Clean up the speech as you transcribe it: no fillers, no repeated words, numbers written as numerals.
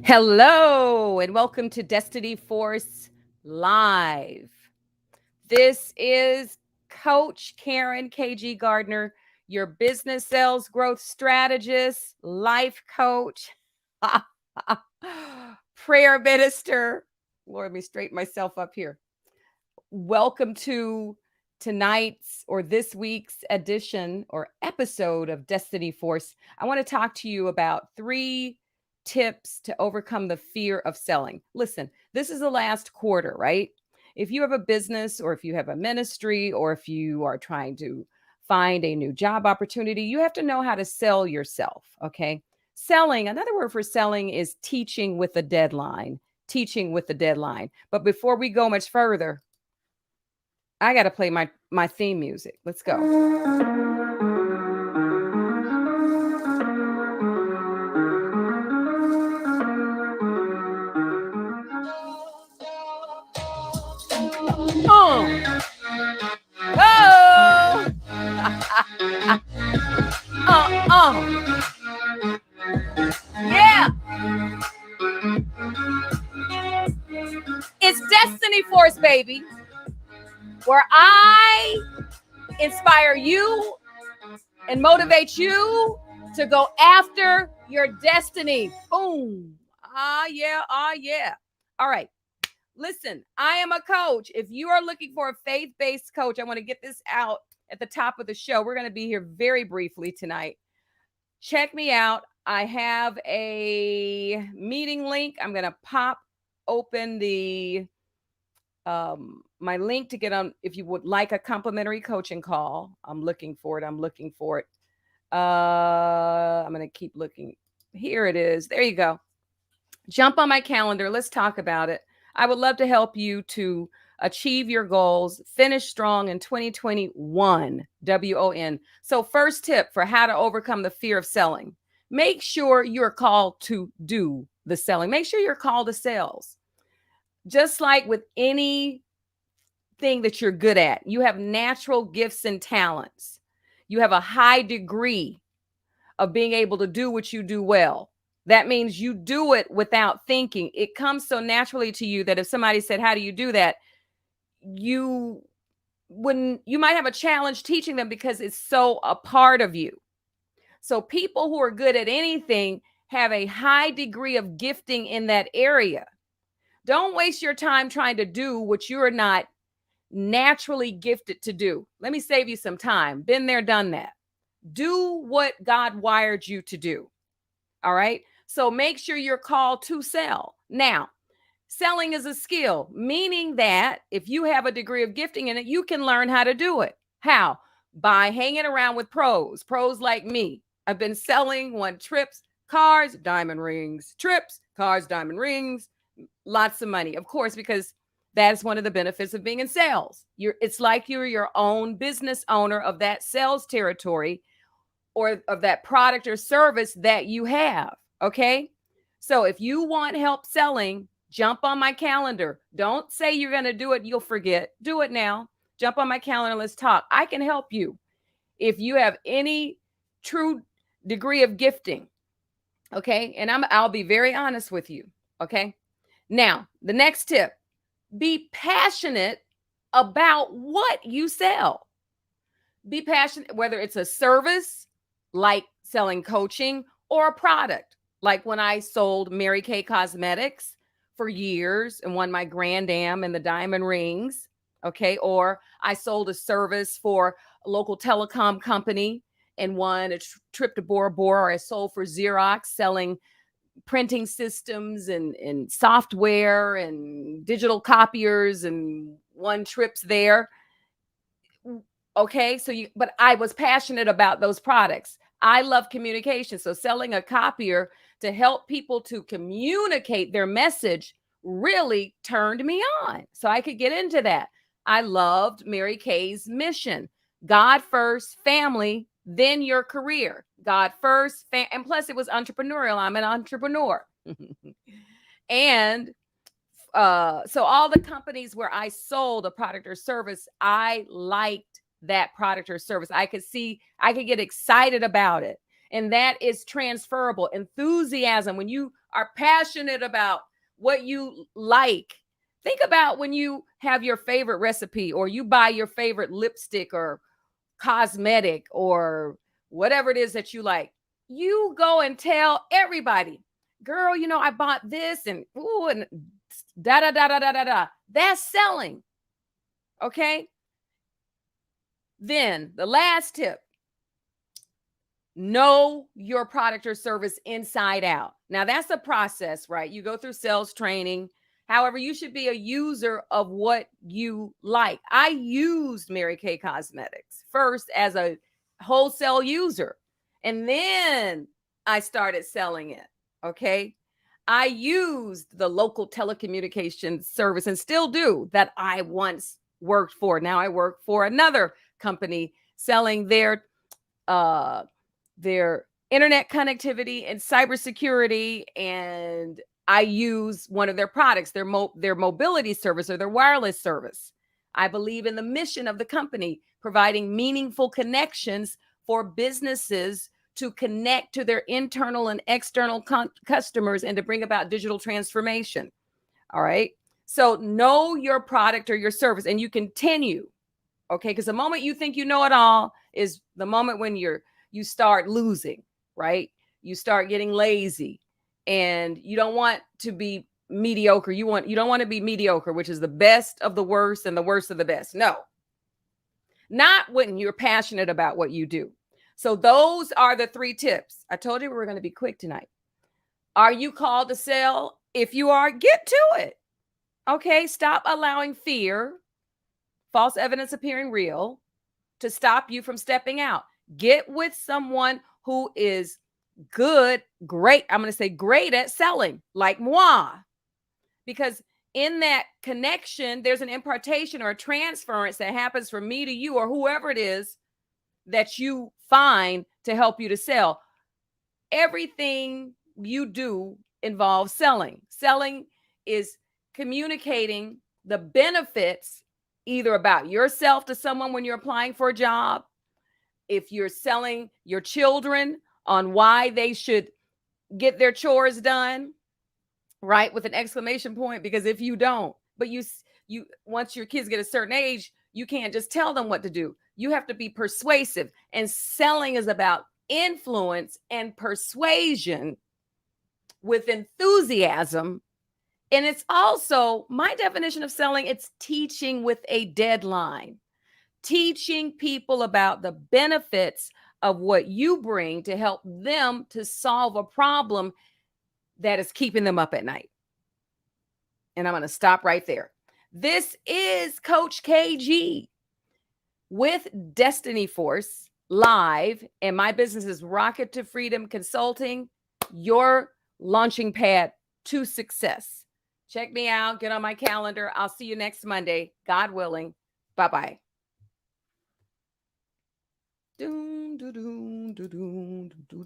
Hello, and welcome to Destiny Force Live. This is Coach Karen KG Gardner, your business sales growth strategist, life coach, prayer minister. Lord, let me straighten myself up here. Welcome to tonight's or this week's edition or episode of Destiny Force. I want to talk to you about 3 tips to overcome the fear of selling. Listen, this is the last quarter, right? If you have a business or if you have a ministry or if you are trying to find a new job opportunity, you have to know how to sell yourself, okay? Selling, another word for selling is teaching with a deadline. Teaching with a deadline. But before we go much further, I got to play my theme music. Let's go. Oh, oh, yeah. It's Destiny Force, baby, where I inspire you and motivate you to go after your destiny. Boom. Yeah. Yeah. All right. Listen, I am a coach. If you are looking for a faith-based coach, I want to get this out at the top of the show. We're going to be here very briefly tonight. Check me out. I have a meeting link. I'm going to pop open the my link to get on if you would like a complimentary coaching call. I'm looking for it. I'm going to keep looking. Here it is. There you go. Jump on my calendar. Let's talk about it. I would love to help you to achieve your goals, finish strong in 2021, WON. So first tip for how to overcome the fear of selling. Make sure you're called to do the selling. Make sure you're called to sales. Just like with anything that you're good at, you have natural gifts and talents. You have a high degree of being able to do what you do well. That means you do it without thinking. It comes so naturally to you that if somebody said, "How do you do that?" you might have a challenge teaching them because it's so a part of you. So people who are good at anything have a high degree of gifting in that area. Don't waste your time trying to do what you're not naturally gifted to do. Let me save you some time. Been there, done that. Do what God wired you to do. All right. So make sure you're called to sell. Now, selling is a skill, meaning that if you have a degree of gifting in it, you can learn how to do it. How? By hanging around with pros like me. I've been selling, won trips, cars, diamond rings, trips, cars, diamond rings, lots of money. Of course, because that's one of the benefits of being in sales. It's like you're your own business owner of that sales territory or of that product or service that you have. Okay. So if you want help selling, jump on my calendar. Don't say you're going to do it. You'll forget. Do it now. Jump on my calendar. Let's talk. I can help you if you have any true degree of gifting. Okay. And I'll be very honest with you. Okay. Now, the next tip, be passionate about what you sell. Be passionate, whether it's a service like selling coaching or a product. Like when I sold Mary Kay Cosmetics for years and won my Grand Am and the diamond rings. Okay. Or I sold a service for a local telecom company and won a trip to Bora Bora. Or I sold for Xerox selling printing systems and software and digital copiers and won trips there. Okay. But I was passionate about those products. I love communication. So selling a copier to help people to communicate their message really turned me on. So I could get into that. I loved Mary Kay's mission. God first, family, then your career. God first, and plus it was entrepreneurial. I'm an entrepreneur. And so all the companies where I sold a product or service, I liked that product or service. I could get excited about it. And that is transferable. Enthusiasm. When you are passionate about what you like. Think about when you have your favorite recipe or you buy your favorite lipstick or cosmetic or whatever it is that you like. You go and tell everybody, girl, I bought this and ooh, and da da da da da da da. That's selling. Okay. Then the last tip, know your product or service inside out. Now, that's a process, right? You go through sales training. However, you should be a user of what you like. I used Mary Kay Cosmetics first as a wholesale user, and then I started selling it. Okay. I used the local telecommunications service and still do that I once worked for. Now I work for another company selling uh their internet connectivity and cybersecurity, and I use one of their products, their mobility service or their wireless service. I believe in the mission of the company, providing meaningful connections for businesses to connect to their internal and external customers and to bring about digital transformation. All right. So know your product or your service and you continue. Okay. Because the moment you think you know it all is the moment when you start losing, right? You start getting lazy and you don't want to be mediocre. You don't want to be mediocre, which is the best of the worst and the worst of the best. No, not when you're passionate about what you do. So those are the 3 tips. I told you we were going to be quick tonight. Are you called to sell? If you are, get to it. Okay. Stop allowing fear, false evidence appearing real, to stop you from stepping out. Get with someone who is great. I'm going to say great at selling, like moi, because in that connection, there's an impartation or a transference that happens from me to you or whoever it is that you find to help you to sell. Everything you do involves selling. Selling is communicating the benefits either about yourself to someone when you're applying for a job. If you're selling your children on why they should get their chores done, right, with an exclamation point, because if you don't, but you once your kids get a certain age, you can't just tell them what to do. You have to be persuasive, and selling is about influence and persuasion with enthusiasm. And it's also my definition of selling, it's teaching with a deadline. Teaching people about the benefits of what you bring to help them to solve a problem that is keeping them up at night. And I'm going to stop right there. This is Coach KG with Destiny Force Live, and my business is Rocket to Freedom Consulting, your launching pad to success. Check me out. Get on my calendar. I'll see you next Monday, God willing. Bye-bye. Doom, doom, doom, doom, doom, doom.